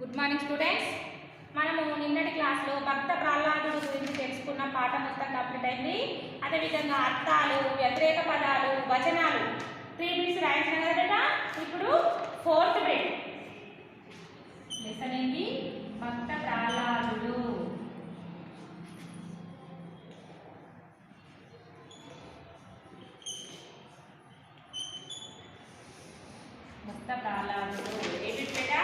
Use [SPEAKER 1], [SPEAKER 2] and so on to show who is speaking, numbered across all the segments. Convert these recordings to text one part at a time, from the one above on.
[SPEAKER 1] Good morning students. మనము నిన్నటి క్లాస్లో భక్త ప్రహ్లాదుడు గురించి తెలుసుకున్న పాఠం మొత్తం కంప్లీట్ అయింది. అదేవిధంగా అర్థాలు, వ్యతిరేక పదాలు, వచనాలు 3 బిట్స్ రాయించిన కదా. ఇప్పుడు 4th బిట్ లెసన్ ఏంటి? భక్త ప్రహ్లాదుడు. భక్త ప్రహ్లాదుడు ఏ బిట్ బేటా?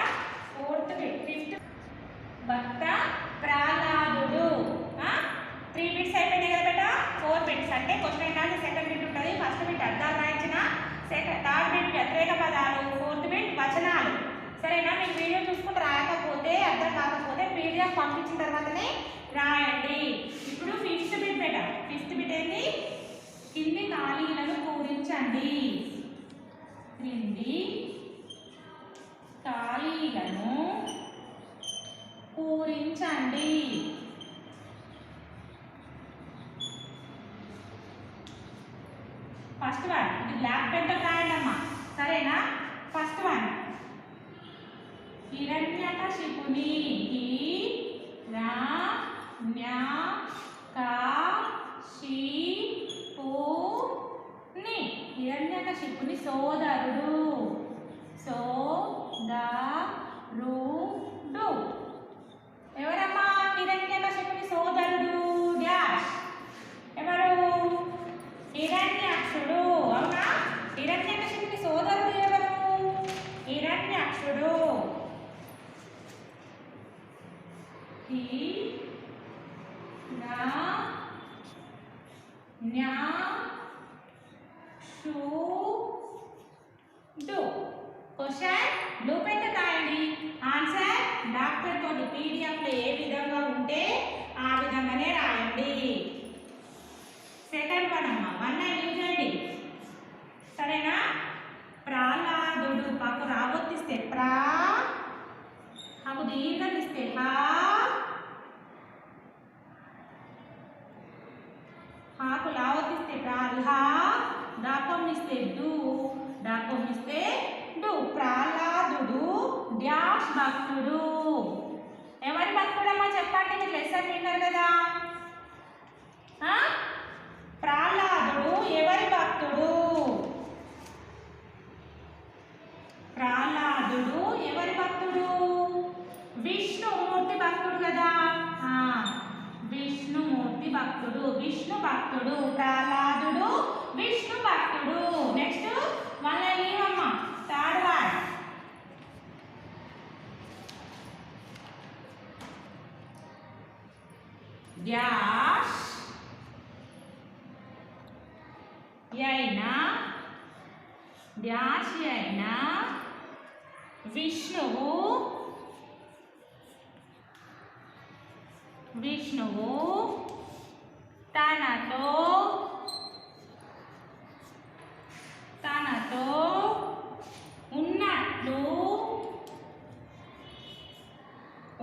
[SPEAKER 1] 4th bit. 5th భక్త ప్రహ్లాదుడు 3 బిట్స్ అయిపోయినాయి కదా బేటా. 4 బిట్స్ అంటే question and answer second bit ఉంటుంది. ఫస్ట్ బిట్ అర్థాలు రాయించిన, థర్డ్ బిట్ వ్యతిరేక పదాలు, 4th బిట్ వచనాలు. సరేనా? మీకు వీడియో చూసుకుంటూ రాయకపోతే, అర్థం కాకపోతే పీడిఎఫ్ పంపించిన తర్వాతనే రాయండి. ఇప్పుడు 5th బిట్ బేటా. 5th బిట్ ఏంటి? కింది ఖాళీలను పూరించండి. క్రింది ఖాళీలను పూరించండి. ఫస్ట్ వన్ ఇది బ్లాక్ పెన్తో రాయండి అమ్మా. సరేనా? First one హిరణ్యకశిపుని. హిరణ్యకశిపుని సోదరుడు. ఎవరమ్మా హిరణ్యకశిపుని సోదరుడు? డాష్. ఎవరు? హిరణ్యాక్షుడు. అవునా? హిరణ్యకశిపుని సోదరుడు ఎవరు? హిరణ్యాక్షుడు. క్వశ్చన్ బ్లూ పెన్ రాయండి. ఆన్సర్ డాక్టర్ తోటి పీడిఎఫ్ లో ఏ విధంగా ఉంటే ఆ విధంగానే రాయండి. సెకండ్ వన్ అమ్మా, 1 యూజ్ చేయండి. సరేనా? ప్రహ్లాదుడు పాకు రాబోతిస్తే ప్రా, ఆకు దీర్ఘం ఇస్తే హా, ఆకు లావతిస్తే ప్రాల్హా, దాపం ఇస్తే డు, దాపం ఇస్తే డు. ప్రహ్లాదుడు డాష్ భక్తుడు. ఎవరి భక్తుడమ్మా చెప్పండి. మీరు లెసన్ విన్నారు కదా. ప్రహ్లాదుడు ఎవరి భక్తుడు? ప్రహ్లాదుడు ఎవరి భక్తుడు? విష్ణుమూర్తి భక్తుడు కదా. విష్ణుమూర్తి భక్తుడు, విష్ణు భక్తుడు. ప్రహ్లాదుడు విష్ణు భక్తుడు. నెక్స్ట్ మళ్ళీ ఏమమ్మా? థర్డ్ వర్డ్ డాష్ అయినా, డాష్ అయినా విష్ణువు తనతో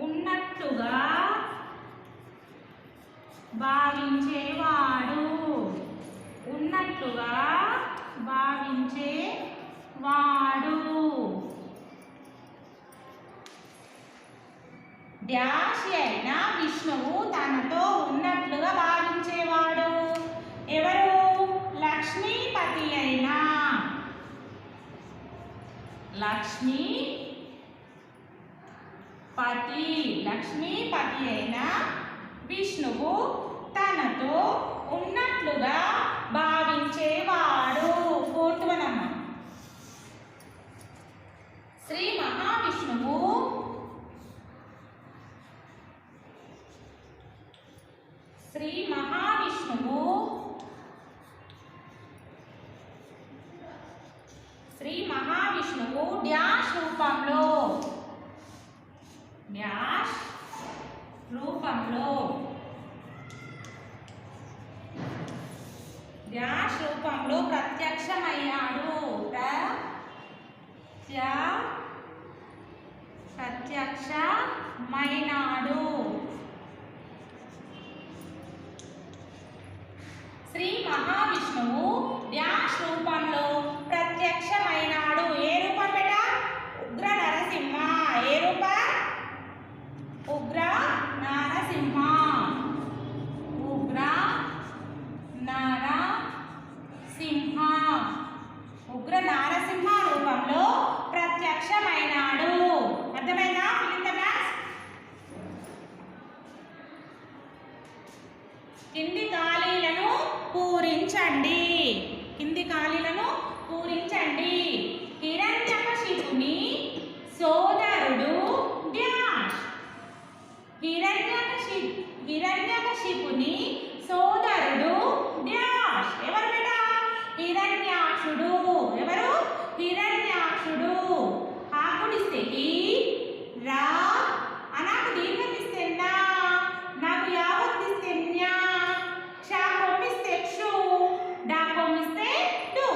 [SPEAKER 1] ఉన్నట్లుగా భావించేవాడు. ఉన్నట్లుగా భావించేవాడు. డాష్ అయినా విష్ణువు తనతో ఉన్నట్లుగా భావించేవాడు. ఎవరు? లక్ష్మీపతి అయినా, లక్ష్మీపతి అయినా విష్ణువు తనతో ఉన్నట్లుగా భావించేవాడు. 4th వన్ అమ్మ. శ్రీ మహావిష్ణువు డాష్ రూపంలో, ప్రత్యక్షమయ్యాడు. ప్రత్యక్షమైనాడు. శ్రీ మహావిష్ణువు డాష్ రూపంలో ప్రత్యక్షమైనాడు. ఏ రూపం బేటా? ఉగ్ర నరసింహ. ఏ రూపం? ప్రత్యక్షమైనాడు. అర్థమైందా? fill in the blanks. కింది ఖాళీలను పూరించండి. కింది ఖాళీలను పూరించండి. హిరణ్యకశిపుని సోదరుడు డాష్. హిరణ్యకశిపుని సోదరుడు డాష్. ఎవరు బేటా? హిరణ్యాక్షుడు. ఎవరు? హిరణ్యాక్షుడు. ఆకుడిస్తే ఈ, రా, అనాకు దీర్ఘం ఇస్తే నా, నాకు యావత్ ఇస్తే న్యా, క్షా కొమ్మిస్తే క్షు, డా కొమ్మిస్తే డు.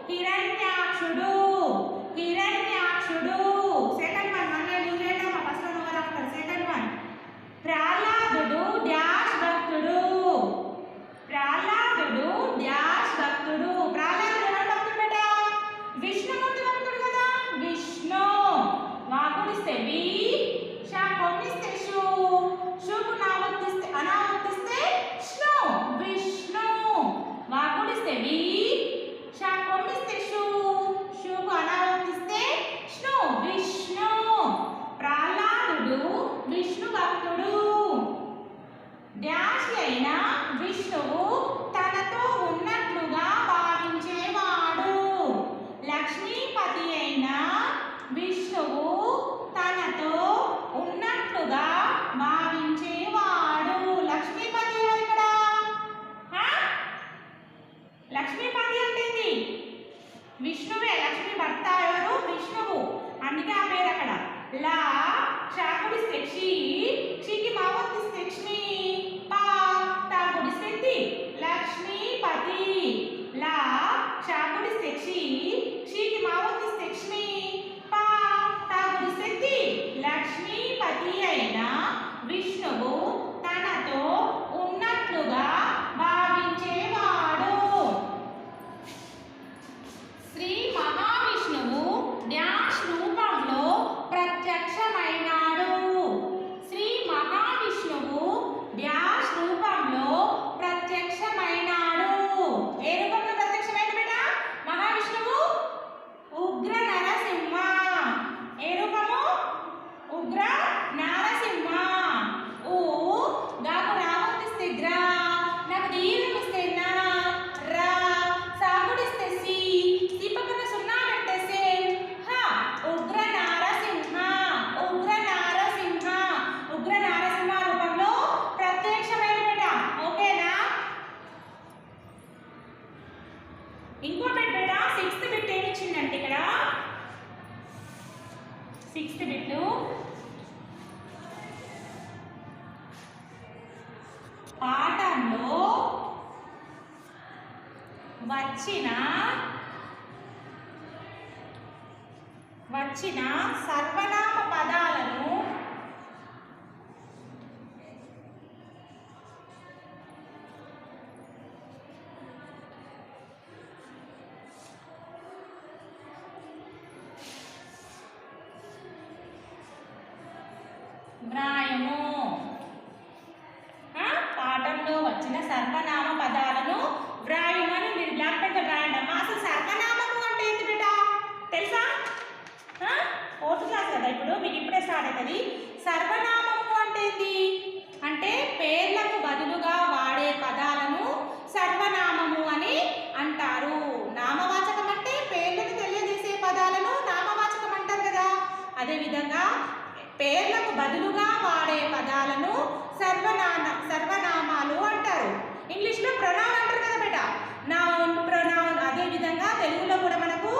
[SPEAKER 1] హిరణ్యాక్షుడు. హిరణ్యాక్షుడు. సెకండ్ వన్ మళ్ళీ చూసేద్దాం. First one over after. Second one ప్రహ్లాదుడు డాష్ భక్తుడు. ప్రహ్లాదుడు డాష్ భక్తుడు. ప్రహ్లాదుడు ఎవరు భక్తుడు బేటా? విష్ణుమూర్తి భక్తుడు కదా. విష్ణు. వాకుడిస్తే వి, షా కొమ్మిస్తే షు, షుకు నావత్తిస్తే అనావత్తిస్తే స్ను. విష్ణు. వాకుడిస్తే వి, షా కొమ్మిస్తే షు, షుకు అనావత్తిస్తే స్ను. విష్ణు. ప్రహ్లాదుడు విష్ణు భక్తుడు. డాష్ అయిన విష్ణువు తనతో ఉన్నట్లుగా భావించేవాడు. లక్ష్మీపతి అయిన విష్ణువు తనతో ఉన్నట్లుగా భావించేవాడు. లక్ష్మీపతి ఎవరు ఇక్కడ? లక్ష్మీపతి అంటే ఏంటి? విష్ణువే. లక్ష్మీ భర్త ఎవరు? విష్ణువు. అందుకే ఆ పేరు అక్కడ. లా క్షాకుడిస్తే క్షి, క్షికి మావత్తిస్తే క్షమి, పా తాకుడిస్తే తి. లక్ష్మీపతి. లా క్షాకుడిస్తే క్షి, క్షికి మావత్తిస్తే క్షమి, పా తాకుడిస్తే తి. లక్ష్మీపతి అయిన విష్ణువు తనతో ఉన్నట్లుగా భావించేవాడు. శ్రీ మహావిష్ణువు డాష్ రూపంలో ప్రత్యక్షమైనాడు. శ్రీ మహావిష్ణువు డాష్ రూపంలో ప్రత్యక్షమైనాడు. ఏ రూపంలో ప్రత్యక్షమైన బేటా? మహావిష్ణువు ఉగ్ర నరసింహ. ఏ రూపము? ఉగ్ర నరసింహ. ఊ గాకు రావత్తిస్తే గ్రా, నాకు దీర్ఘం ఇస్తే నా, రా, సాగుడిస్తే సి, సి పక్కన సున్నా పెట్టేసే హ. ఉగ్ర నారసింహ. ఉగ్ర నారసింహ. ఉగ్ర నారసింహ రూపంలో ప్రత్యక్షమైన బేట. ఓకేనా? ఇంకో బిట్ బేట. 6th బిట్ ఏమి ఇచ్చిందంటే ఇక్కడ 6th బిట్ పాఠంలో వచ్చిన సర్వనామ పదాలను వ్రాయము. పాఠంలో వచ్చిన సర్వనామ పదాలను వ్రాయమని మీరు బ్లాక్ పెన్ వ్రాయండి. అసలు సర్వనామము అంటే ఏంటి బేటా? తెలుసా? 4th క్లాస్ కదా ఇప్పుడు, మీకు ఇప్పుడే స్టార్ట్ అవుతుంది. సర్వనామము అంటే ఏంటి? అంటే పేర్లకు బదులుగా వాడే పదాలను సర్వనామము అని అంటారు. నామవాచకం అంటే పేర్లను తెలియజేసే పదాలను నామవాచకం అంటారు కదా. అదేవిధంగా పేర్లకు బదులుగా వాడే పదాలను సర్వనామాలు అంటారు. ఇంగ్లీష్లో ప్రొనౌన్ అంటారు కదా బేట. Noun, pronoun. అదేవిధంగా తెలుగులో కూడా మనకు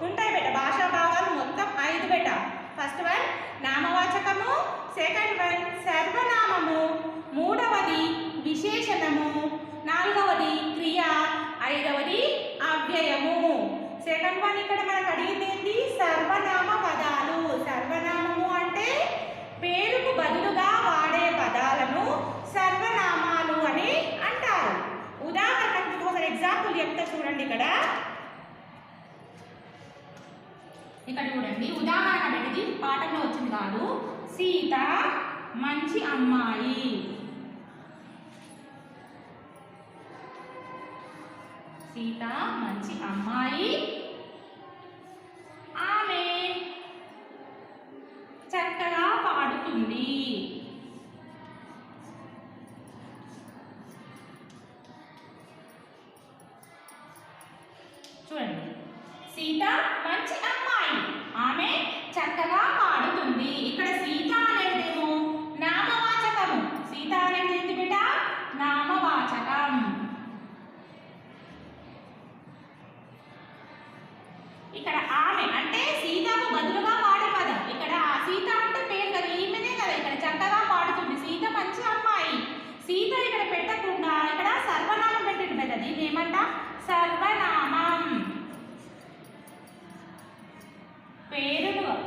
[SPEAKER 1] ఉంటాయి బేట. భాషా భాగాలు మొత్తం 5 బేట. ఫస్ట్ వన్ నామవాచకము, సెకండ్ వన్ సర్వనామము, మూడవది విశేషణము, నాలుగవది క్రియ, ఐదవది అవ్యయము. సెకండ్ వన్ ఇక్కడ మనకు అడిగింది ఏంటి? సర్వనామ పదాలు. సర్వనామము అంటే పేరుకు బదులుగా వాడే పదాలను సర్వనామాలు అని అంటారు. ఉదాహరణకు ఒకసారి ఎగ్జాంపుల్ చెప్తా చూడండి. ఇక్కడ చూడండి ఉదాహరణ పెట్టింది, పాఠంలో వచ్చింది కాదు. సీత మంచి అమ్మాయి. సీత మంచి అమ్మాయి. ఆమె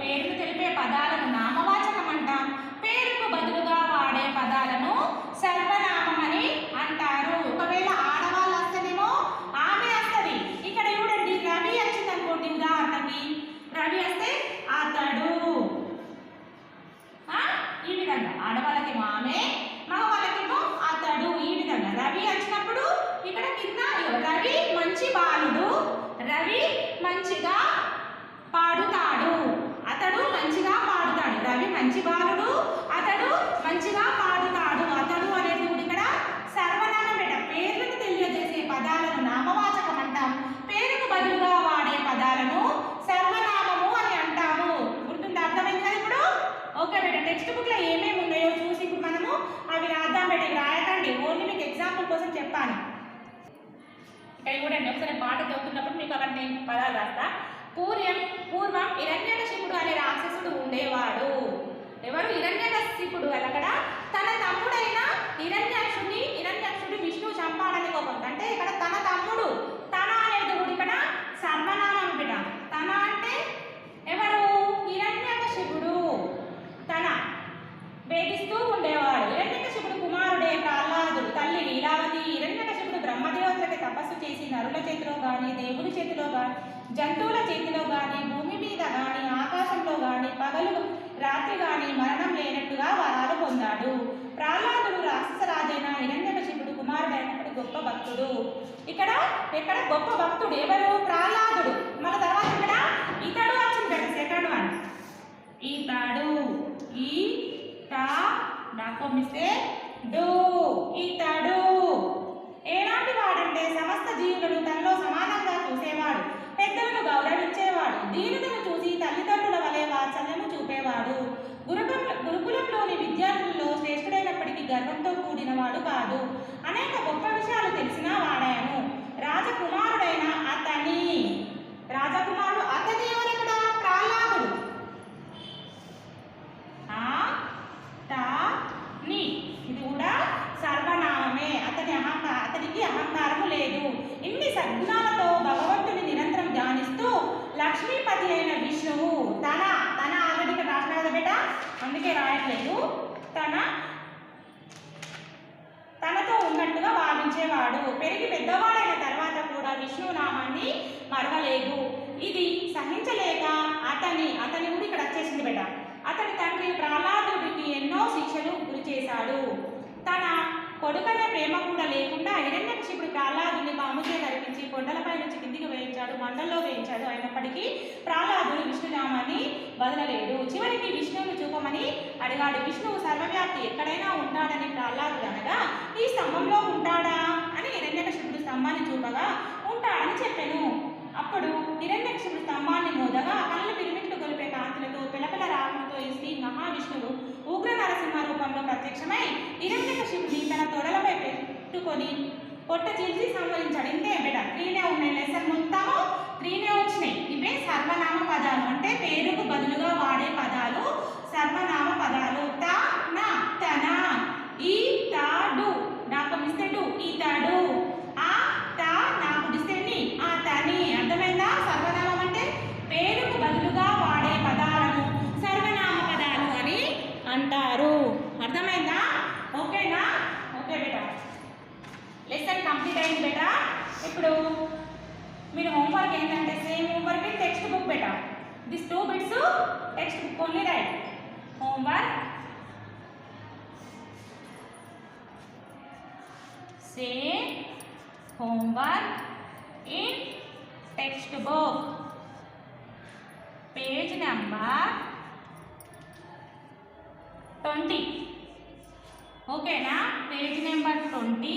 [SPEAKER 1] పేరును తెలిపే పదాలను నామవాచకం అంటాం. పేరుకు బదులుగా వాడే పదాలను సర్వనామం అని అంటారు. ఒకవేళ ఆడవాళ్ళు వస్తేనేమో ఆమె వస్తుంది. ఇక్కడ చూడండి రవి వచ్చింది అనుకోండి, ఉదాహరణకి రవి వస్తే అతడు. ఈ విధంగా ఆడవాళ్ళకేమో ఆమె, మగవాళ్ళకేమో అతడు. ఈ విధంగా రవి వచ్చినప్పుడు ఇక్కడ కింద రవి మంచి బాలుడు, రవి మంచిగా పాడుతాడు, అతడు మంచిగా పాడుతాడు. రవి మంచి బాలుడు, అతడు మంచిగా పాడుతాడు. అతడు అనేది కూడా ఇక్కడ సర్వనామం బిడ్డ. పేర్లను తెలియజేసే పదాలను నామవాచకం అంటాం. పేరుకు బదులుగా వాడే పదాలను సర్వనామము అని అంటాము. గుర్తుందా? అర్థమైంది కదా ఇప్పుడు? ఓకే బిడ్డ, టెక్స్ట్ బుక్ లో ఏమేమి ఉన్నాయో చూసి ఇప్పుడు మనము అవి రాద్దాం బిడ్డ. రాయకండి, ఓన్లీ మీకు ఎగ్జాంపుల్ కోసం చెప్పాను. ఇక్కడ చూడండి, ఒకసారి పాట చదువుతున్నప్పుడు మీకు అవన్నీ పదాలు రాస్తా. పూర్వం హిరణ్యకశిపుడు అనే రాక్షసుడు ఉండేవాడు. ఎవరు? హిరణ్యకశిపుడు. అక్కడ తన తమ్ముడైన హిరణ్యాక్షుడు విష్ణువు చంపాడని కోపం. అంటే ఇక్కడ తన తమ్ముడు, తన అనేది కూడా ఇక్కడ సర్వనామం బిడ్డ. తన అంటే ఎవరు? హిరణ్యకశిపుడు. తన వేధిస్తూ ఉండేవాడు. హిరణ్యకశిపుడు కుమారుడే ప్రహ్లాదుడు. తల్లి లీలావతి. హిరణ్యకశిపుడు బ్రహ్మదేవతలకి తపస్సు చేసి నరుల చేతిలో కానీ, దేవుని చేతిలో కానీ, జంతువుల చేతిలో కానీ, భూమి మీద కానీ, ఆకాశంలో కానీ, పగలు రాత్రి కానీ మరణం లేనట్టుగా వరాలు పొందాడు. ప్రహ్లాదుడు రాక్షసరాజైన హిరణ్యకశిపుడు కుమారుడైనప్పుడు గొప్ప భక్తుడు. ఇక్కడ గొప్ప భక్తుడు ఎవరు? ప్రహ్లాదుడు. మన తర్వాత ఇక్కడ ఇతడు వచ్చింది కదా, సెకండ్ వన్. ఇతడు. ఈ తా నాకొమ్మిస్తే డు. ఇతడు ఎలాంటి వాడంటే సమస్త జీవులను తనలో సమానంగా చూసేవాడు, పెద్దలను గౌరవించేవాడు, దీనులను చూసి తల్లిదండ్రుల వలె వాత్సల్యము చూపేవాడు. గురుకులంలోని విద్యార్థుల్లో శ్రేష్ఠుడైనప్పటికీ గర్వంతో కూడినవాడు కాదు. అనేక గొప్ప విషయాలు తెలిసిన వాడాను. రాజకుమారుడైన అతని. రాజకుమారుడు అతని ఎవరెక్కడ? ప్రహ్లాదుడు. ని ఇది కూడా సర్వనామమే. అతనికి అహంకారము లేదు. ఇన్ని సద్గుణాలతో భగవంతుని నిరంతరం ధ్యానిస్తూ లక్ష్మీపతి అయిన విష్ణువు తన ఆల్రెడీ రాసిన కదా బేట, అందుకే రాయట్లేదు. తనతో ఉన్నట్టుగా భావించేవాడు. పెరిగి పెద్దవాడైన తర్వాత కూడా విష్ణు నామాన్ని మరవలేదు. ఇది సహించలేక అతని కూడా ఇక్కడ వచ్చేసింది బేట. అతని తండ్రి ప్రహ్లాదుడికి ఎన్నో శిక్షలు గురి చేశాడు. తన కొడుకనే ప్రేమ కూడా లేకుండా హిరణ్యకశిపుడు ప్రహ్లాదుని పాముచే ధరించి కొండలపై నుంచి కిందికి వేయించాడు, మండల్లో వేయించాడు. అయినప్పటికీ ప్రహ్లాదుడు విష్ణునామాన్ని వదలలేడు. చివరికి విష్ణువును చూపమని అడిగాడు. విష్ణువు సర్వవ్యాప్తి, ఎక్కడైనా ఉంటాడని ప్రహ్లాదుడు అనగా, ఈ స్తంభంలో ఉంటాడా అని హిరణ్యకశిపుడు స్తంభాన్ని చూపగా ఉంటాడని చెప్పాను. అప్పుడు హిరణ్యకశిపుడు స్తంభాన్ని మోదగా కళ్ళు పిరిమిట్లు గొలిపే కాంతులతో పెలపెల రావడంతో ఈ శ్రీ మహావిష్ణువు ఉగ్ర నరసింహ రూపంలో ప్రత్యక్షమై హిరణ్యకశిపుడిని తన తొడలపై పెట్టుకొని పొట్ట చీల్చి సంహరించాడు. ఇంతే బిడ్డ, 3 ఉన్నాయి. లెసన్ మొత్తము 3 వచ్చినాయి. ఇవే సర్వనామ పదాలు. అంటే పేరుకు బదులుగా వాడే పదాలు సర్వనామ పదాలు. తన, ఈ తాడు నాకు మిస్టెడు, ఇతడు, ఆ తా నాకు డిస్టెని, ఆ తని. అర్థమైందా? సర్వనామం అంటే పేరుకు బదులుగా వాడే పదాలను సర్వనామ పదాలు అని అంటారు. అర్థమైందా? ఓకేనా? ఓకే బేటా, లెసన్ కంప్లీట్ అయింది బేటా. ఇప్పుడు మీరు హోంవర్క్ ఏంటంటే same homework text book beta. This 2 bits text book only right. Homework same homework in textbook, page number 20. Okay na? Page number 20.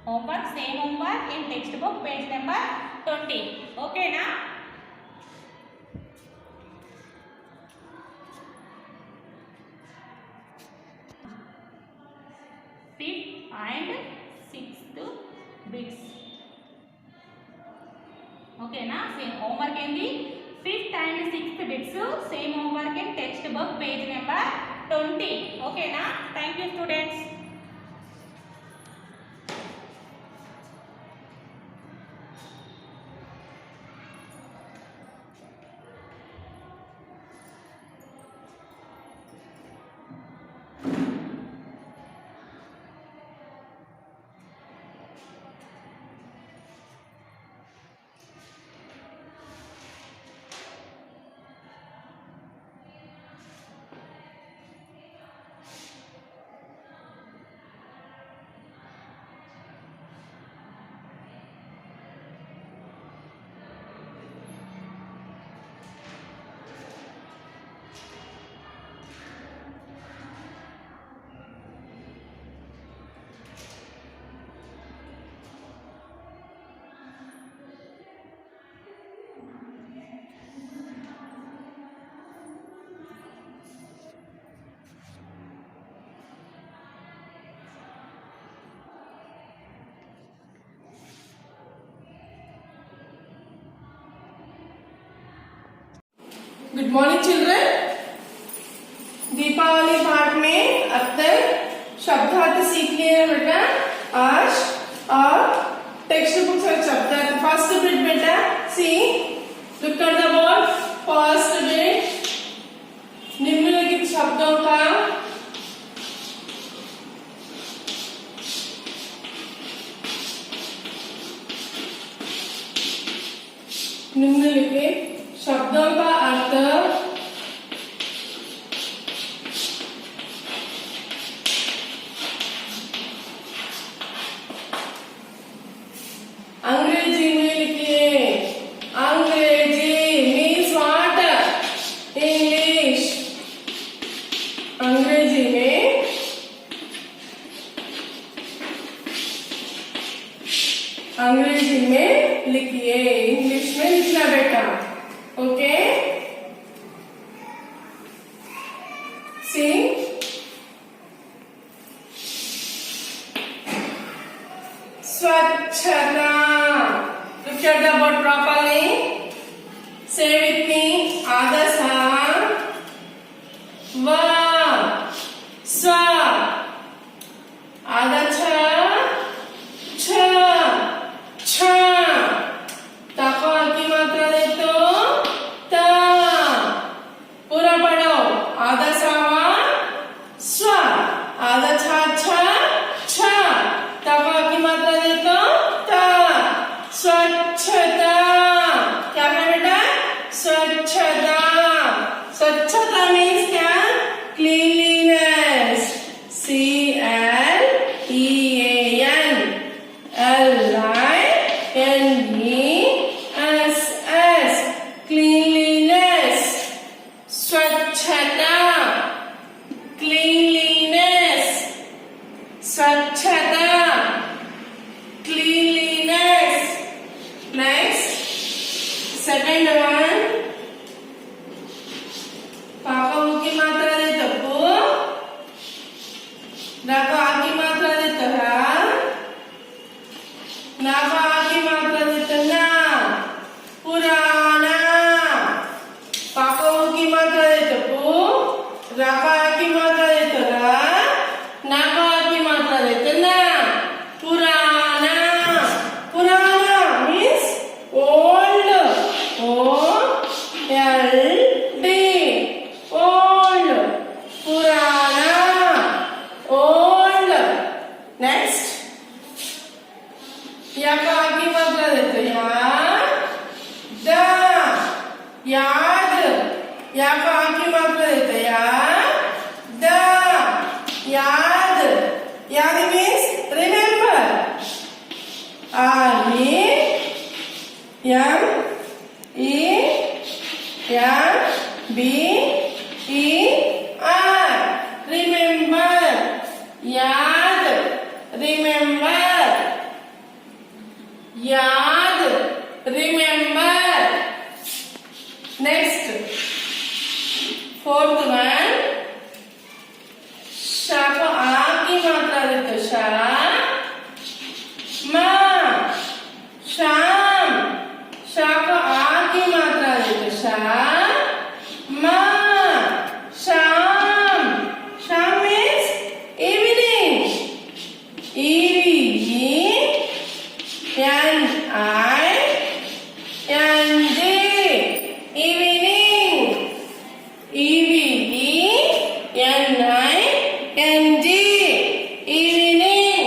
[SPEAKER 1] Homework, same homework in textbook, page number 20. Okay na? Fifth and 6th bits. Okay na? Same homework ఏంది? 5th and 6th bits. Same homework in textbook, page number 20. Okay na? Thank you students.
[SPEAKER 2] Good morning children. Deepawali पाठ में अब तक शब्दार्थ सीख लिए हैं बेटा आज, और टेक्स्ट बुक से शब्दार्थ फर्स्ट बिट बेटा see look at the board. First bit निम्नलिखित शब्दों का निम्नलिखित शब्दों का अर्थ अंग्रेजी में लिखिए। अंग्रेजी मीन्स व्हाट? इंग्लिश। अंग्रेजी में लिखिए, इंग्लिश में लिखना बेटा। ओके सी स्वच्छता। Look at the word properly. Say with me. आदसा व स्व आदछ छ छ ताको की मात्रा दे तो त। पूरा पढ़ो। आदसा व स्व आदछा छ छ ताको की मात्रा दे तो त। स्वच्छता क्या है बेटा? स्वच्छता। स्वच्छता मीन्स क्या? क्लीनलीनेस। CLEANLINESS cleanliness. स्वच्छता क्लीनलीनेस। स्वच्छता cleanliness. Next, second one. पापा की मात्रा दे तो पु, नाको आ की मात्रा दे तो रा, नाको आ की मात्रा दे तो ना। पुराना। पापा की मात्रा दे तो पु, राको आ की मात्रा दे तो रा, नाको आ की मात्रा दे तो ना। पुराना। पुराना मीन्स ओल्ड। OLD old. पुराना ओल्ड। नेक्स्ट या का आगे मात्रा देते याद। याद। या का आगे मात्रा देते याद। याद। याद मीन्स रिमेम्बर। REMEMBER remember। याद। रिमेम्बर। याद। रिमेम्बर। Next fourth one. शा को आ की मात्रा देते शा मा। शाम। शा को आ की मात्रा देते शा मा। शाम। शाम means evening. EVENING evening. EVENING evening.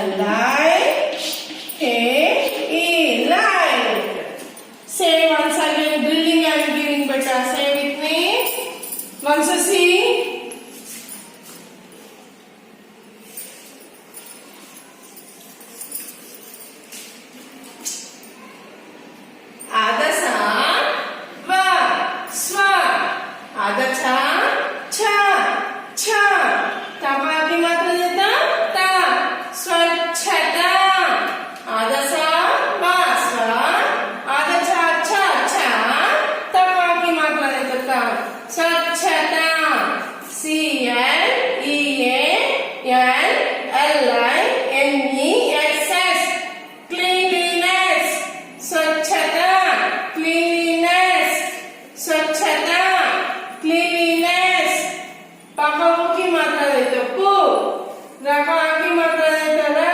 [SPEAKER 2] L-I-K-E, light. Say once again, drilling I am giving, beta. Say with me. Once a see. Adasa, va, swa. Adacha, cha, cha. Tapa की मात्रा देता ता. स्वच्छता. आदसा, वा, स्वा. आदचा, cha, cha. तपा की मात्रा देता ता. स्वच्छता. C-L-E-A-N-L-I-N-E-S-S. Cleanliness. स्वच्छता. Cleanliness. स्वच्छता. Cleanliness. पाकाओ की मात्रा देते पु. राका की मात्रा देते ना.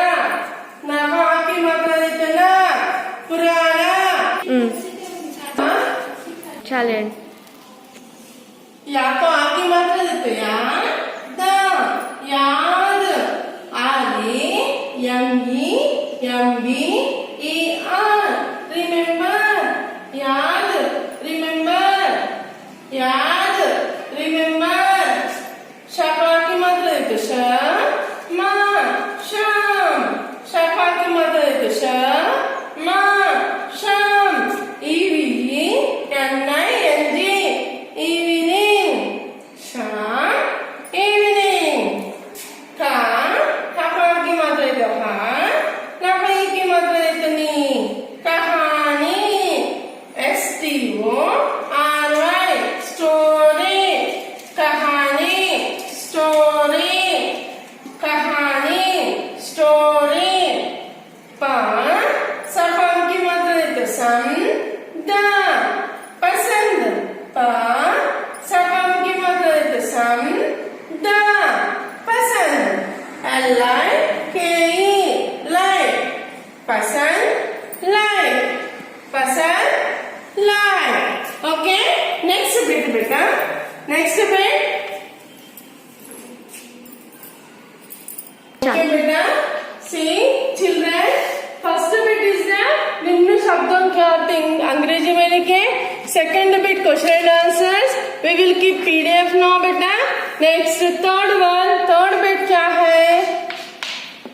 [SPEAKER 2] नाका की मात्रा देते ना. पुराना. हाँ?
[SPEAKER 3] चालेल.
[SPEAKER 2] या को आकी मात्रा देते या. दा. याद. आगे. यंगी. यंगी. E-R. Remember. याद. Remember. याद. Remember. शापा की मात्रा देते श. मा. शाम. शापा की मात्रा देते श. मा. शाम. E-V-E-N-I-N-G. Evening. शाम. Evening. का. कापा की मात्रा देते हा. नापा की मात्रा देते नी. कहानी. S-T-O-R-Y. Story. कहानी. Story. कहानी. Story. पा. सफम की मात्रा देते सम. दा. पसंद. पा. सफम की मात्रा देते सम. दा. पसंद. L-I-K-E. Like. पसंद. Like. पसंद. Like. Okay. Next bit बेटा. Next bit. Okay बेटा. See children. First bit is the निम्न शब्दों क्या होते हैं अंग्रेजी में लिखे. Second bit question and answers. We will keep PDF now बेटा. Next third one. Third bit क्या है?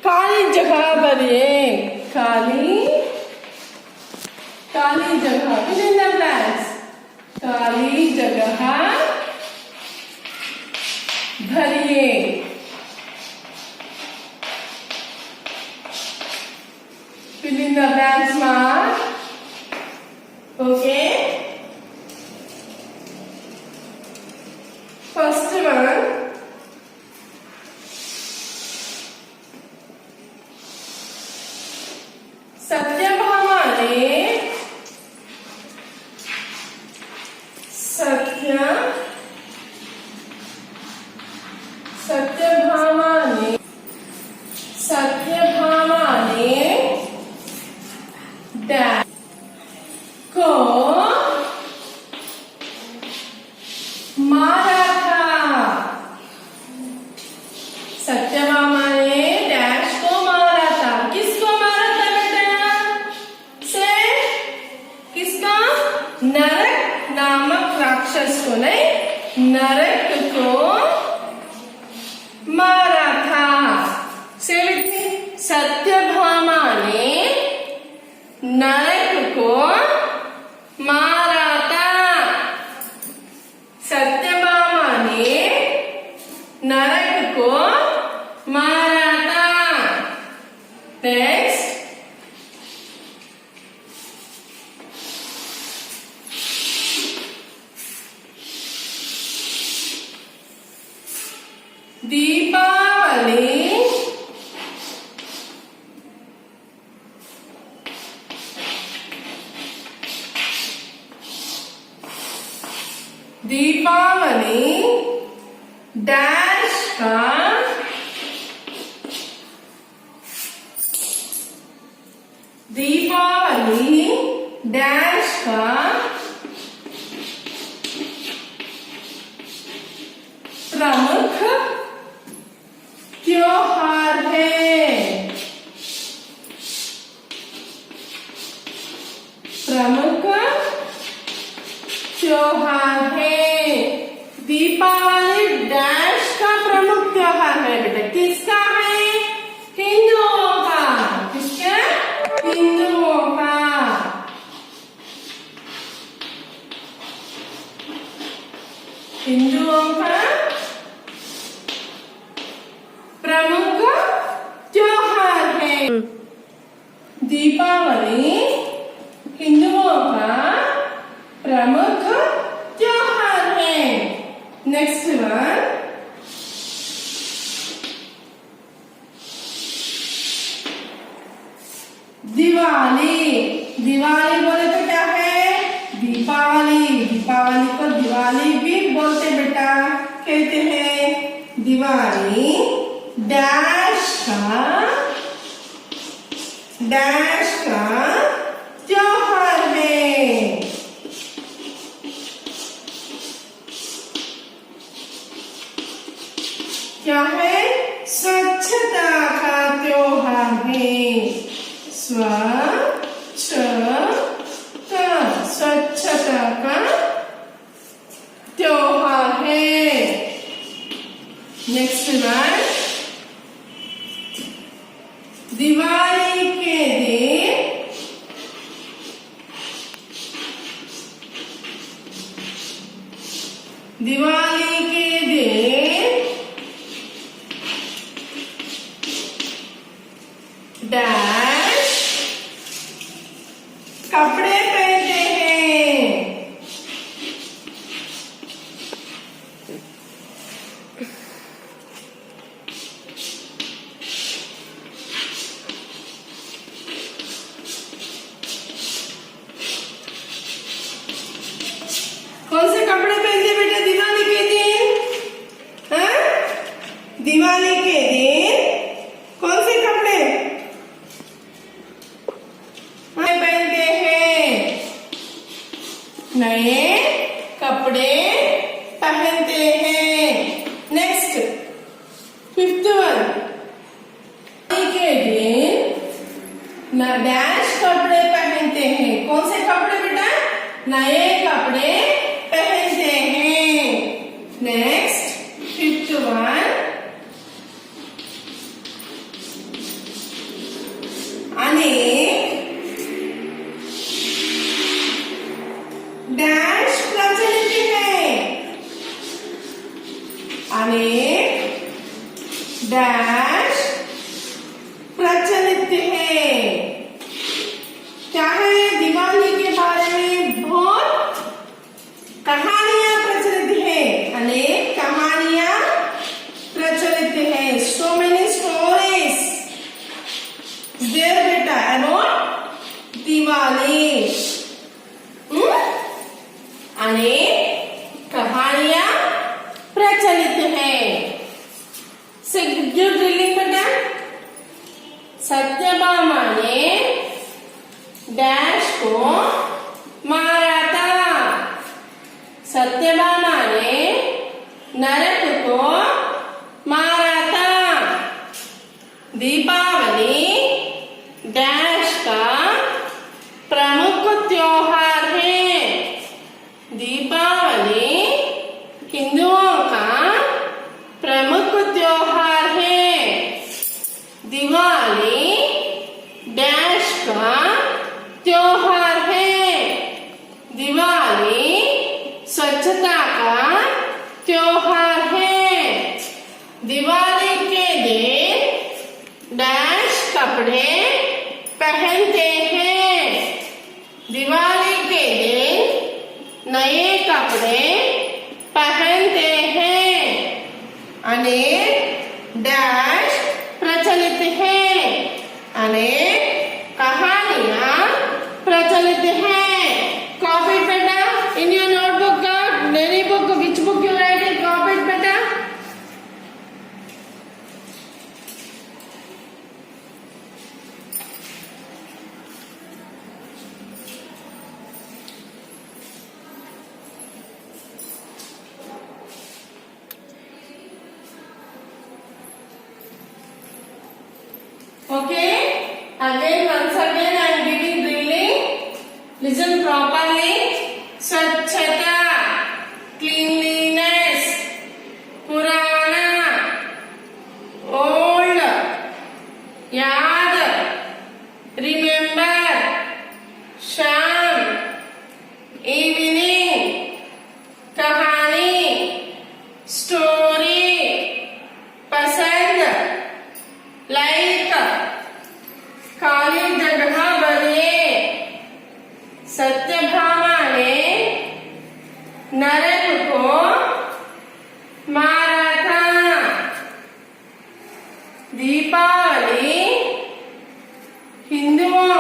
[SPEAKER 2] खाली जगह भरिए. खाली जगह. Fill in the blanks. खाली जगह भरिए. Fill in the blanks, mark. Okay. First one. Satyabhama ने डैश को मारा था. सत्यभामा ने डैश को मारा था. किसको मारा था बेटा? से किसका? नरक नामक राक्षस को. नहीं, नरक को मारा था. से सत्यभामा ने नरक को मारा था. सत्यभामा ने नरक को मारा था. नेक्स्ट. दीपावली डैश का दीपावली डैश का प्रमुख त्योहार है. दिवाली। दिवाली बोले तो क्या है? दीपावली। दीपावली को दिवाली भी बोलते बेटा। कहते हैं दिवाली डैश का त्योहार है। क्या है? स्वच्छता का त्योहार है। स्वच्छता का त्योहार है। नेक्स्ट वन, दिवाली के दिन डैश कपड़े पहनते हैं। कौन से कपड़े पहनते बेटा दिवाली के दिन? हाँ? दिवाली के दिन कौन से कपड़े पहनते हैं? नए कपड़े पहनते हैं। नेक्स्ट, फिफ्थ वन, के दिन डैश कपड़े पहनते हैं। कौन से कपड़े बेटा? नए कपड़े पहनते हैं। नेक्स्ट, फिफ्थ वन, डैश प्रचलित है। अनेक डैश प्रचलित है। क्या है? दिवाली के बारे में बहुत कहानियां प्रचलित है। अनेक कहानियां प्रचलित है। सो मेनी स्टोरीज देयर बेटा अबाउट दिवाली। अनेक कहानियां प्रचलित है। जो ड्रिलिंग बेटा, सत्यभामा ने डैश को मारा था। सत्यभामा ने नरक को मारा था। दीपावली डैश का प्रमुख त्योहार है। दीपावली हिंदुओं का प्रमुख त्योहार है। दिवाली डैश का त्योहार है। दिवाली स्वच्छता का त्योहार है। दिवाली के दिन डैश कपड़े पहनते हैं। दिवाली के दिन नए कपड़े पहनते हैं। अनेक डैश प्रचलित है। अनेक कहानियां प्रचलित हैं। कॉपी बेटा इन योर नोटबुक का मेरी book which book you right it copy बेटा। Okay, again once again I am giving drilling. Listen properly. स्वच्छता, cleanliness, पुराना, old, याद, remember, शाम, evening, कहानी, story, पसंद, लाइक, खाली जगह भरिए। सत्यभामा ने नरक को मारा था। दीपावली हिंदुओं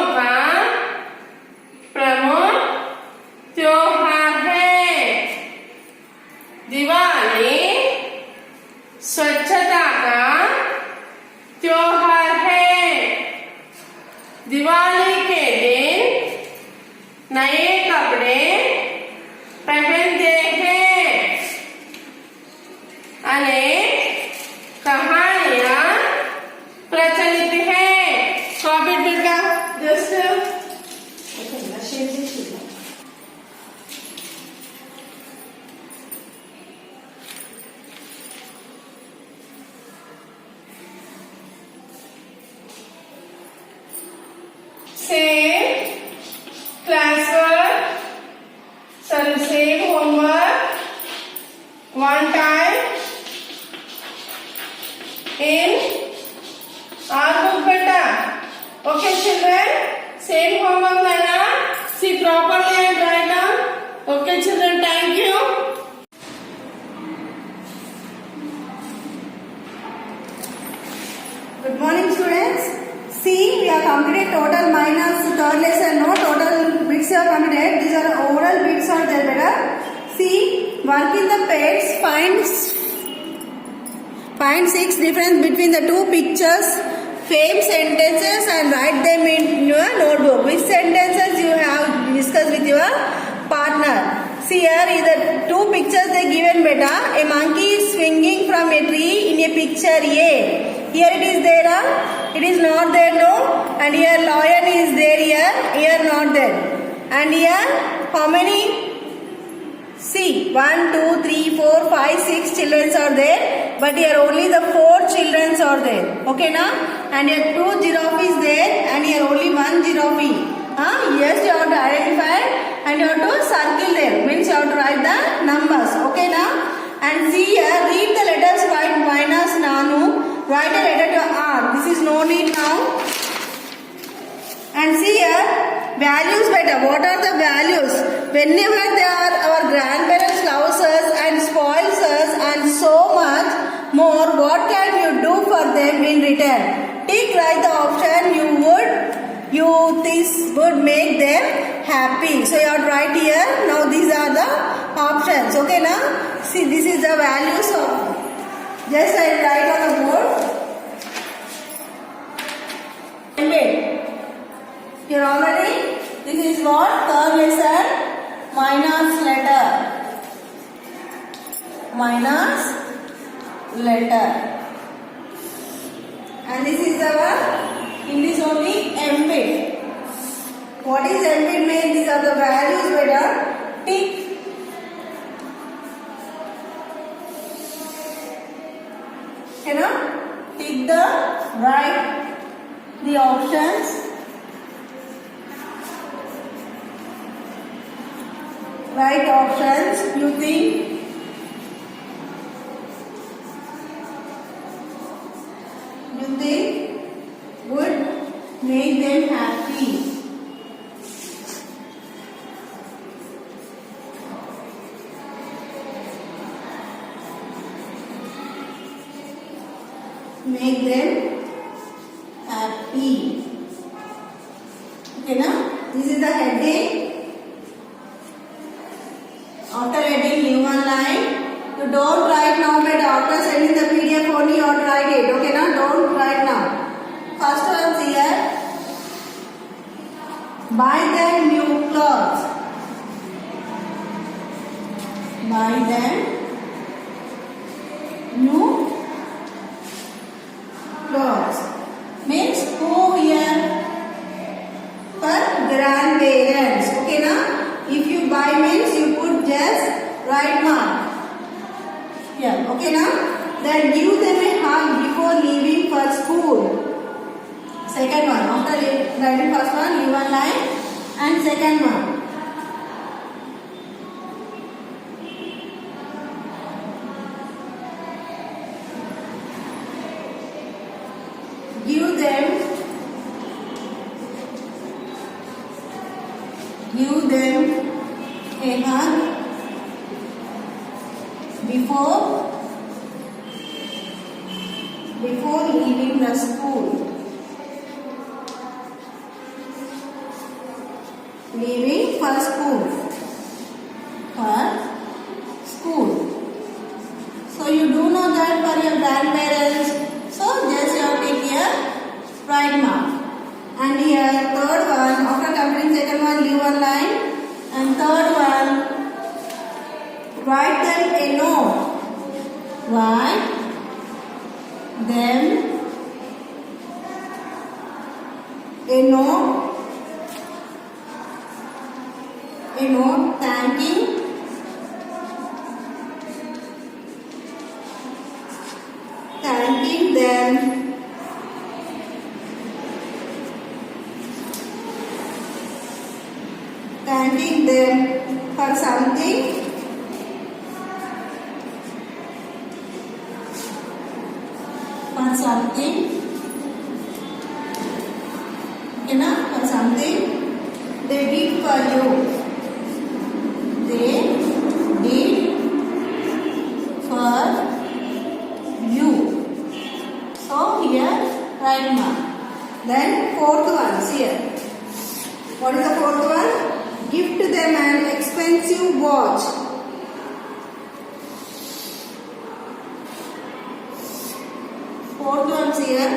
[SPEAKER 2] same classwork, sorry, same homework one time in our book beta. Okay children, same homework lana, see properly and write down. Okay children, thank you.
[SPEAKER 3] Good morning students. See, we have completed total minus third lesson. No total bits are completed. These are overall bits are there better. See, work in the pairs. Find 6 difference between the two pictures. Frame sentences and write them in your notebook. Which sentences you have discussed with your partner? See here is the two pictures they given beta. A monkey is swinging from a tree in a picture A. Here it is there, it is not there, no. And here lion is there, here not there. And here how many? See, 1, 2, 3, 4, 5, 6 children are there. But here only the 4 children are there. Okay now? And here 2 giraffe is there. And here only 1 giraffe. Yes, you have to identify and you have to circle there. Means you have to write the numbers. Okay now? And see here, read the letters, write minus Nanu. Write a letter to R. This is no need now. And see here, values better. What are the values? Whenever they are our grandparents loves us and spoils us and so much more, what can you do for them in return? Tick, write the option this would make them happy. So you have to write here. Now these are the options. Okay now? See, this is the values of. Just I write on the board. Here already. This is what? Third lesson. Minus letter. Minus letter. And this is our. In this only embed. What is embed mean? These are the values better. Tick. You know, tick the right, the options, right options you think, would make them happy. Make them happy. Okay now? This is the heading. After heading, leave one line. You don't write now, but after sending the PDF only you have to write it. Okay now? Don't write now. First one here. Buy them new clothes. Buy them new clothes. Means who here? For grandparents. Okay now? If you buy means you put just right mark. Yeah. Okay now? Then give them a hug before leaving for school. Second one. After writing first one, leave one line. And second one. Give them a hug before leaving the school. Leaving for school. So you do know that for your grandparents. So just you have to take here right mark. And here third one, after completing second one, leave one line. And third one, write them a note. Write them a note thanking them thanking them for something. For something. For something they did for you. They did for you. So here right now. Then fourth one, see here. What is the fourth one? Gift them an expensive watch. Fourth one here.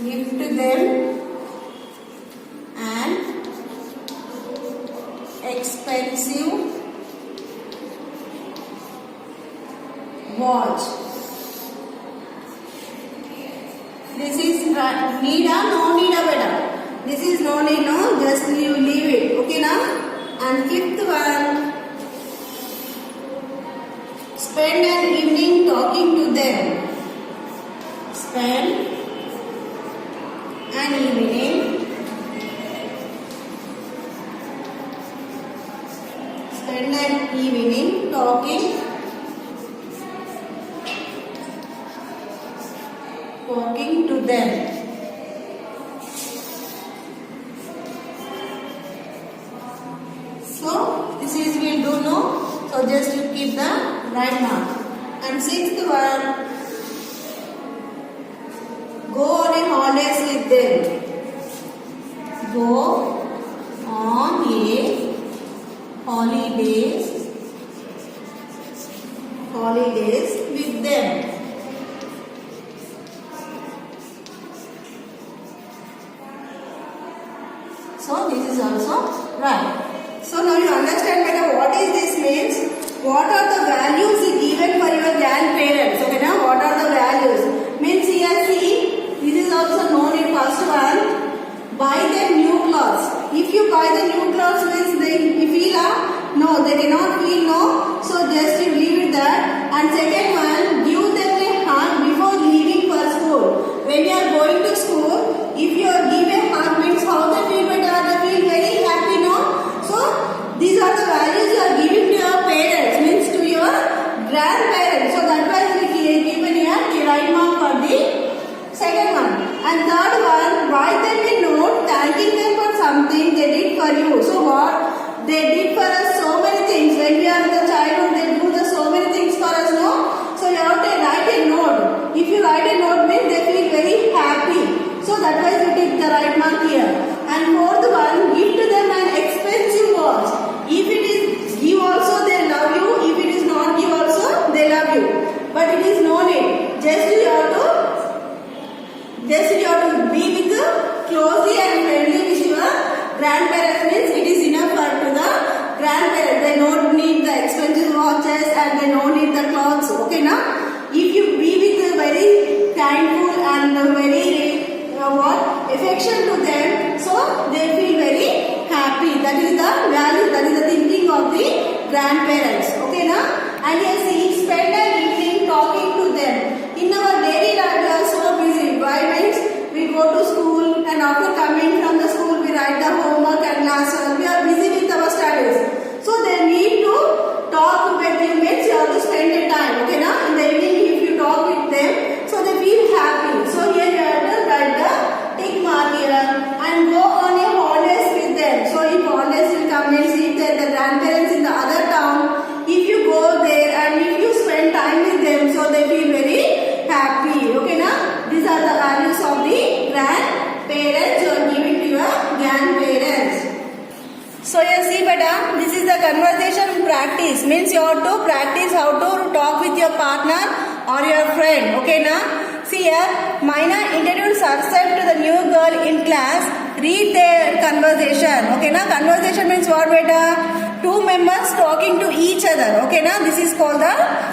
[SPEAKER 3] Gift them an expensive watch. This is need or no need or better? This is no need, no, just you leave it. Okay now? And fifth one, spend an evening talking to them. Spend an evening. Spend an evening talking to them. So this is we'll do no. So just you keep the right mark. And sixth one, go on a holidays with them. Go on a holidays with them. So this is also right. So now you understand better what is this means. What are the values given for your grandparents? Okay, now what are the values? Means here see, this is also known in first one. Buy them new clothes. If you buy the new clothes means they feel no, they cannot feel no. So just you leave it there. And second one, give them a hug before leaving for school. When you are going to school, if you give a hug means how they feel better, they feel very happy, no? So these are the values you are giving to your parents, means to your grandparents. So that was given here the right mark for the second one. And third one, write them a note thanking them for something they did for you. So what? They did for us so many things. When we are in the childhood, they do so many things for us, no? So you have to write a note. If you write a note means they feel very happy. So that was you take the right mark here. And fourth one, give to them an expensive watch. If it is give also they love you. If it is not give also they love you. But it is no need. Just you have to be with closely and friendly with your grandparents. Means it is enough for to the grandparents. They don't need the expensive watches and they don't need the clothes. Okay, now if you be with very kindful and very affection to them, so they feel very happy. That is the value. That is the thinking of the grandparents. Okay, now and you see, spend an evening talking to them. In our daily life, we are so busy. Why means we go to school and after coming from the school, we write the homework and classes. We are busy with our studies. So they need to talk with you. Means you have to spend the time. Okay, now in the evening, if you talk with them, so they feel happy. So here you have to write the tick mark here and go on a holidays with them. So if holidays will come and see the grandparents in the other town, if you go there and if you spend time with them, so they feel very happy. Okay, now these are the values of the grandparents you are giving to your grandparents. So you see beta, this is the conversation practice. Means you have to practice how to talk with your partner or your friend. Okay, now see here, Maina introduced herself to the new girl in class. Read their conversation. Okay, now conversation means what beta? Two members talking to each other. Okay, now this is called the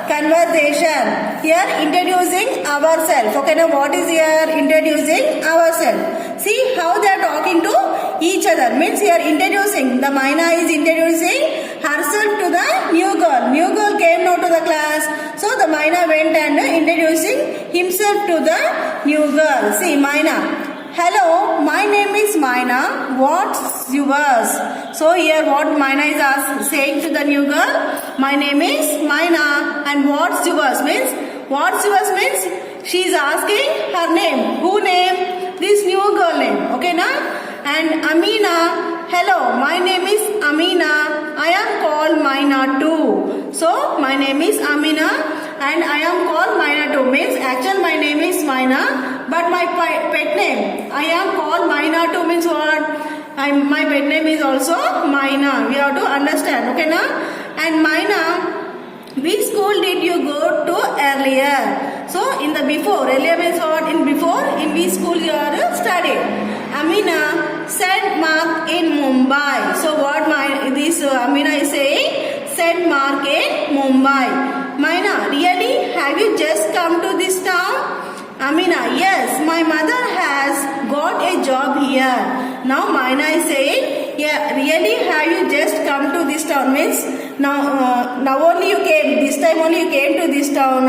[SPEAKER 3] conversation. Here introducing ourselves. Okay, now what is here? Introducing ourselves. See how they are talking to each other. Means here introducing. The Maina is introducing herself to the new girl. New girl came now to the class. So the Maina went and introducing himself to the new girl. See, Maina. Hello, my name is Maina. What's yours? So here what Maina is saying to the new girl. My name is Maina. And what's yours means? What's yours means she is asking her name. Who name? This new girl name. Okay, na? And Amina. Hello, my name is Amina. I am called Maina too. So my name is Amina and I am called Maina too. Means actual my name is Maina, but my pet name I am called Maina too means what? My pet name is also Maina. We have to understand. Okay, na? And Maina, which school did you go to earlier? So in the before, earlier means what? In before, in which school you are studying? Amina, St. Mark in Mumbai. So what Amina is saying? St. Mark in Mumbai. Maina, really? Have you just come to this town? Amina, yes, my mother has got a job here. Now Maina is saying, yeah, really? Have you just come to this town? Means now only you came, this time only you came to this town,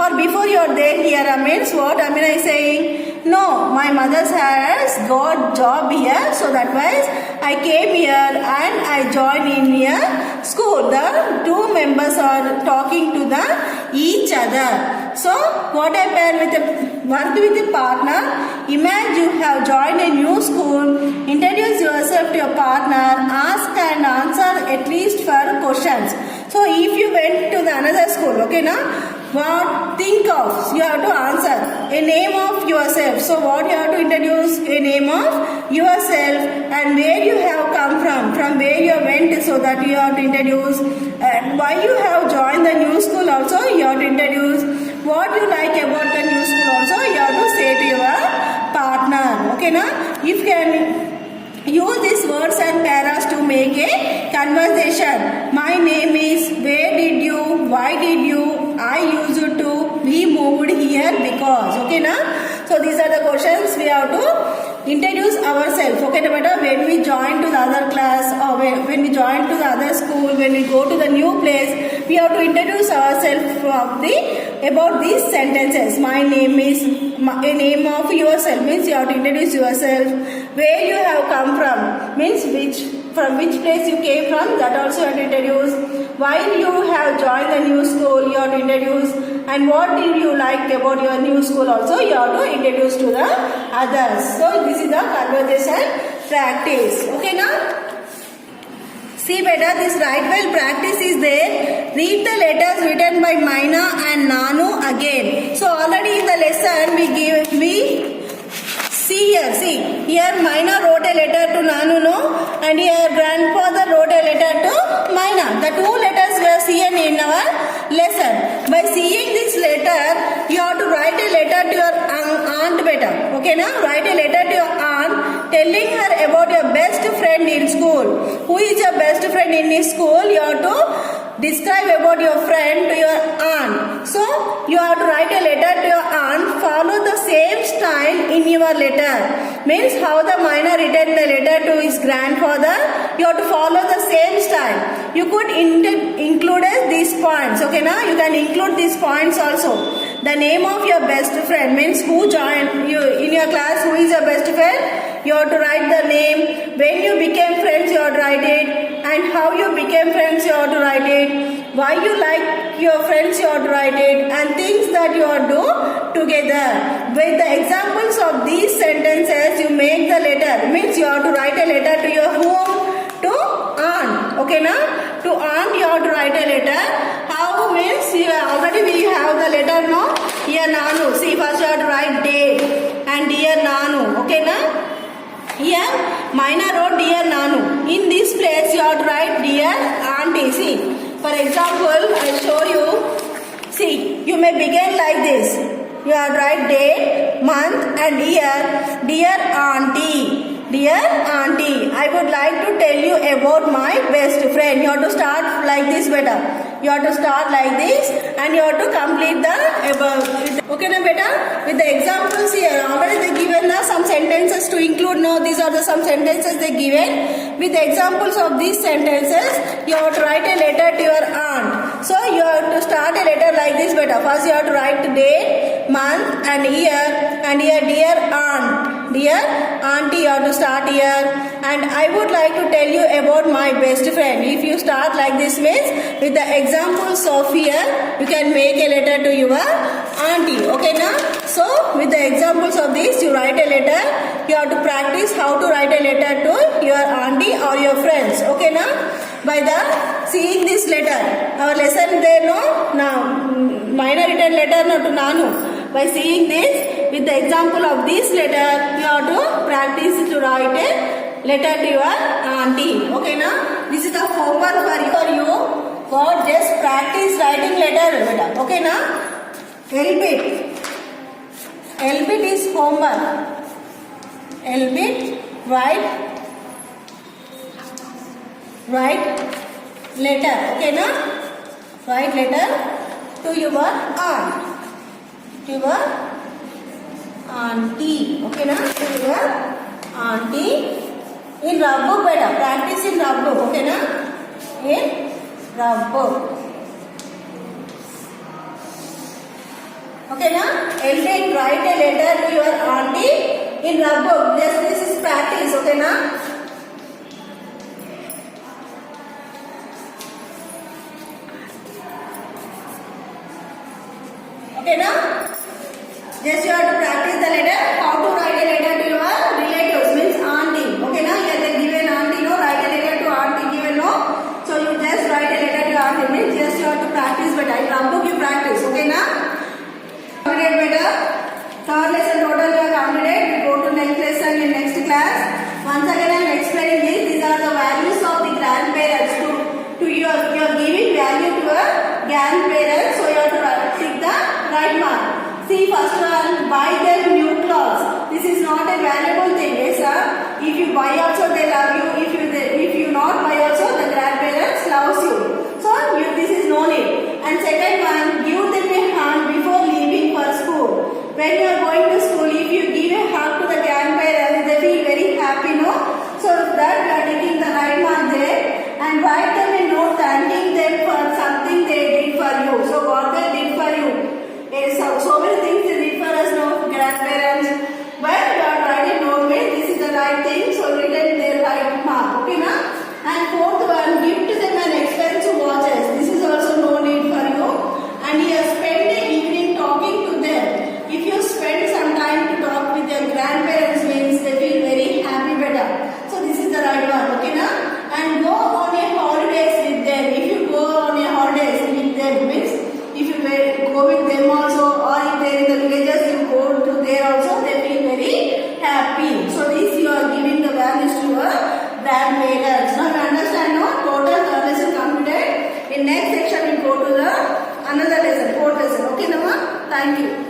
[SPEAKER 3] or before you are there here, means what Amina is saying? No, my mother has got job here, so that was I came here and I joined in here school. The two members are talking to each other. So what happened work with a partner? Imagine you have joined a new school. Introduce yourself to your partner. Ask and answer at least 4 questions. So if you went to the another school, okay, now what think of? You have to answer a name of yourself. So what you have to introduce a name of yourself and where you have come from where you went, so that you have to introduce, and why you have joined the new school also you have to introduce, what you like about the new school also you have to say to your partner. Okay, na? You can use these words and paras to make a conversation. My name is, where did you, why did you, I used to, we moved here because. Okay, na? So these are the questions we have to introduce ourselves. Okay, no matter when we join to the other class or when we join to the other school, when we go to the new place, we have to introduce ourselves about these sentences. My name is, a name of yourself means you have to introduce yourself. Where you have come from means from which place you came from, that also you have to introduce. Why you have joined the new school you have to introduce, and what did you like about your new school also you have to introduce to the others. So this is the conversation practice. Okay, now? See better, this write well practice is there. Read the letters written by Maina and Nanu again. So already in the lesson see here Maina wrote a letter to Nanu, no? And here grandfather wrote a letter to Maina. The 2 letters we are seen in our lesson. By seeing this letter, you have to write a letter to your aunt better. Okay, now? Write a letter to your aunt telling her about your best friend in school. Who is your best friend in school? You have to describe about your friend to your aunt. So, you have to write a letter to your aunt, follow the same style in your letter. Means how the Maina written the letter to his grandfather, you have to follow the same style. You could include these points. Okay, now you can include these points also. The name of your best friend means who joined you in your class, who is your best friend? You have to write the name. When you became friends, you have to write it. And how you became friends, you have to write it. Why you like your friends, you have to write it. And things that you have to do together. With the examples of these sentences, you make the letter. Means you have to write a letter to your whom? To aunt. Okay, now? To aunt, you have to write a letter. How means already we have the letter now. Dear Nanu. See, first you have to write date. And dear Nanu. Okay, now? Here, Maina wrote dear Nanu. In this place, you have to write dear auntie. See, for example, I will show you. See, you may begin like this. You have to write date, month and year. Dear auntie. Dear auntie, I would like to tell you about my best friend. You have to start like this better. You have to start like this and you have to complete the above. Okay na beta? With the examples here, already they given some sentences to include. Now these are the some sentences they given. With the examples of these sentences, you have to write a letter to your aunt. So you have to start a letter like this beta. First you have to write date, month and year, and here dear aunt. Dear auntie, you have to start here. And I would like to tell you about my best friend. If you start like this means, with the examples of here, you can make a letter to your auntie. Okay na? So with the examples of this, you write a letter. You have to practice how to write a letter to your auntie or your friends. Okay na? By the seeing this letter, our lesson there no now minor written letter no to nanu. By seeing this, with the example of this letter, you have to practice to write a letter to your auntie. Okay na? This is the homework for you. For just practice writing letter beta. Okay na? LBIT. LBIT is homework. LBIT write letter. Okay na? Write letter to your aunt. To your auntie. Okay na? To your auntie. In rub book beta. Practice in rub book. Okay na? In rub book. Okay na? LBIT write a letter to your auntie in rub book. This is practice. Okay na? Okay na? Just you have to practice the letter. How to write a letter to your relatives means auntie. Okay na? Here they given auntie no. Write a letter to auntie given no. So you just write a letter to auntie means just you have to practice. But in rub book you practice. Okay na? Completed better. Third lesson total you have completed. We go to next lesson in next class. Once again I am explaining this. These are the values of the grandparents. To you are giving value to your grandparents. So you have to tick the right mark. See first one, buy them new clothes. This is not a valuable thing, yes sir. If you buy also they love you. If you not buy also the grandparents loves you. So this is no need. And second one, give them a hand before leaving for school. When you are going to school, if you give a hug to the grandparents, they feel very happy, no? So that you are taking the right mark there. And write them a note thanking them for something they did for you. So what they did for you. So many things they did for us, no, grandparents. But you are writing note with this is the right thing. So written their right mark. Okay na? And fourth one, give to them an expensive watches. This is also no need for you. And you spend the evening talking to them. If you spend some time to talk with your grandparents means they feel very happy better. So this is the right one. Okay na? And go on a holidays with them. If you go on a holidays with them means if you go with them also or if they are in the villages you go to there also they feel very happy. So this you are giving the values to your grandparents. Now you understand no? Total lesson completed. In next section we go to the another lesson, fourth lesson. Okay Nama? Thank you.